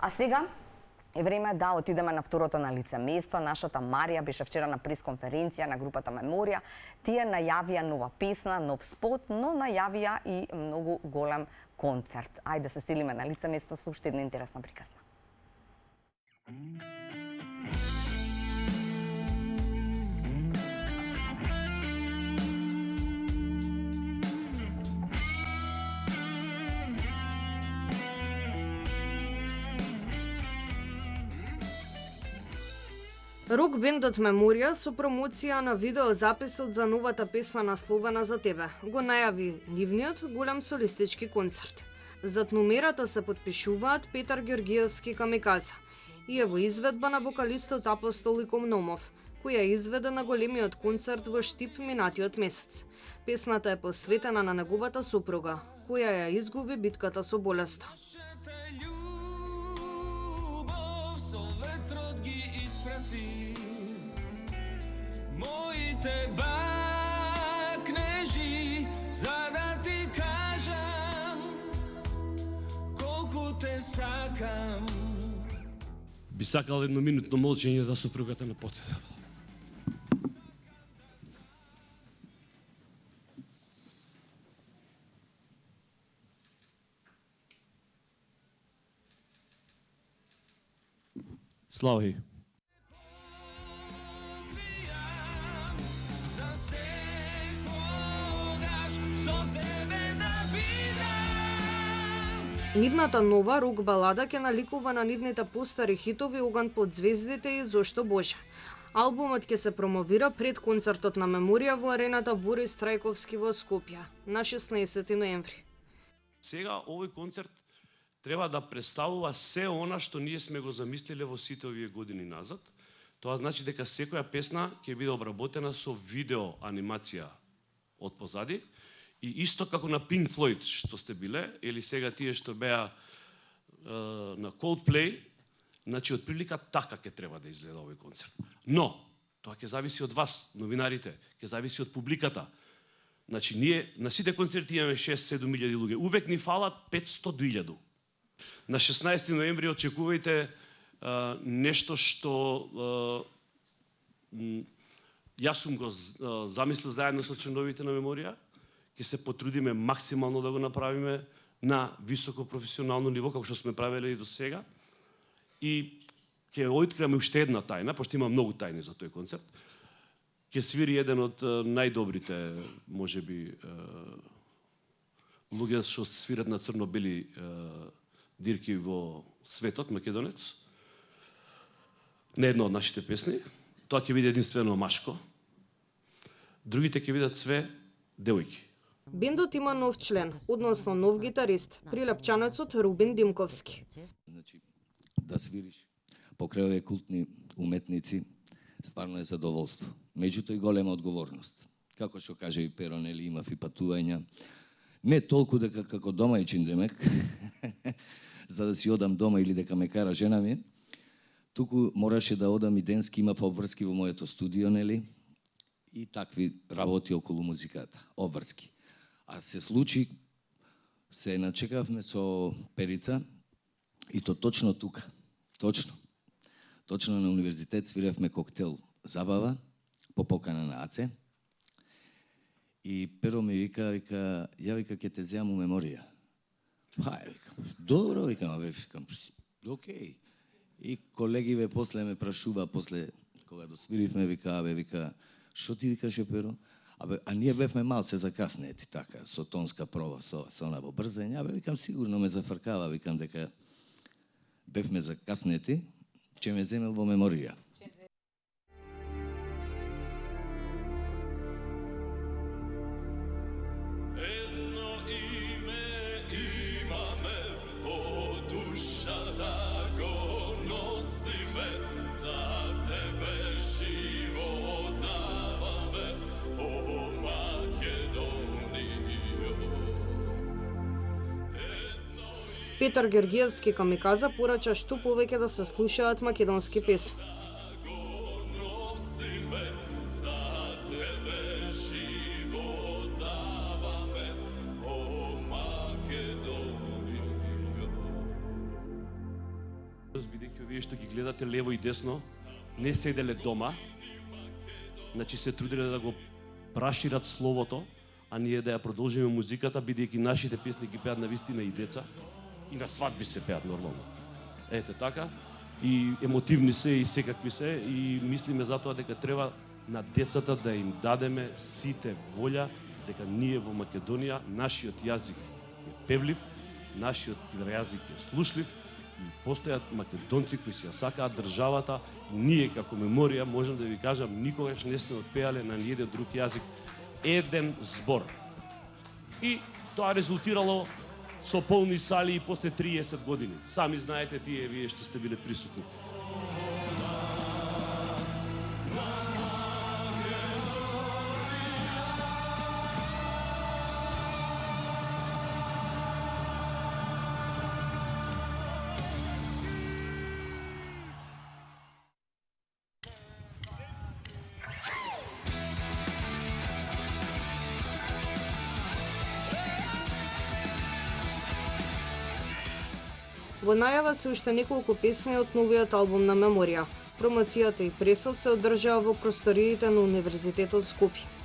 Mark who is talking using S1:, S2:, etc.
S1: А сега е време да отидеме на второто на лице место. Нашата Марија беше вчера на пресконференција на групата Меморија. Тие најавија нова песна, нов спот, но најавија и многу голем концерт. Ајде да се селиме на лице место со уште една интересна приказна.
S2: Рок бендот Меморија со промоција на видеозаписот за новата песна насловена за тебе го најави нивниот голем солистички концерт. Зад номерата се потпишуваат Петар Георгиевски Камикадзе и ево изведба на вокалистот Апостол Икономов, која изведе на големиот концерт во Штип минатиот месец. Песната е посветена на неговата сопруга, која ја изгуби битката со болеста.
S3: Моите бакнежи, за да ти кажам колку те сакам.
S4: Би сакал едноминутно молчење за сопругата на Поцедев. Слави.
S2: Нивната нова рок балада ќе наликува на нивните постари хитови Оган под звездите и Зошто Боже. Албумот ќе се промовира пред концертот на Меморија во арената Борис Трајковски во Скопје на 16 ноември.
S4: Сега овој концерт треба да представува се она што ние сме го замислиле во сите овие години назад. Тоа значи дека секоја песна ќе биде обработена со видео анимација од позади. И исто како на Pink Floyd што сте биле, или сега тие што беа на Coldplay, значи од прилика така ќе треба да изгледа овој концерт. Но, тоа ќе зависи од вас, новинарите, ќе зависи од публиката. Значи, ние на сите концерти имаме 6-7 илјади луѓе. Увек ни фалат 500 до 1000. На 16 ноември очекувајте нешто што јас сум го замислил заедно со членовите на Меморија. Ќе се потрудиме максимално да го направиме на високо професионално ниво, како што сме правеле и до сега. И ќе откриеме уште една тајна, пошто има многу тајни за тој концерт. Ќе свири еден од најдобрите, можеби, луѓе што свират на црно-бели дирки во светот, македонец. Не една од нашите песни. Тоа ќе биде единствено машко. Другите ќе бидат све девојки.
S2: Бендот има нов член, односно нов гитарист, прилепчанецот Рубин Димковски.
S5: Значи, да свириш покрај овие култни уметници, стварно е задоволство. Меѓутоа и голема одговорност. Како што каже и Перо, нели, имав и патувања. Не толку дека како домајчин демек, за да си одам дома или дека ме кара жена ми, туку мораше да одам и денски, имав обврски во моето студио, нели, и такви работи околу музиката, обврски. А се случи, се начекавме со Перица и то точно тука. Точно на универзитет свиревме коктел забава по покана на Аце. И Перо ми вика, ја вика ќе те земам у Меморија. Викам, добро, викам, окей. И колегиве после ме прашува, после кога досвиривме, вика, што ти викаше, Перо? А ние бевме малце закаснети, така, со тонска проба, со она во брзење. Викам, сигурно ме зафркава, викам дека бевме закаснети, че ме земел во Меморија.
S2: Петар Георгиевски Камикадзе порача што повеќе да се слушаат македонски песни.
S4: вие што ги гледате лево и десно, не седеле дома, значи се труделе да го прашират словото, а ние да ја продолжиме музиката, бидејќи нашите песни ги пеат на вистина и деца, и на свадби се пеат нормално. Ете така, и емотивни се и секакви се, и мислиме затоа дека треба на децата да им дадеме сите волја, дека ние во Македонија, нашиот јазик е певлив, нашиот јазик е слушлив, и постојат македонци кои си ја сакаат државата, и ние како меморија можам да ви кажам, никогаш не сме отпеале на ниеден друг јазик еден збор. И тоа резултирало со полни сали и после 30 години. Сами знаете тие, вие што сте биле присутни.
S2: Во најава се уште неколку песни од новиот албум на Меморија. Промоцијата и пресот се одржаа во просториите на Универзитетот Скопје.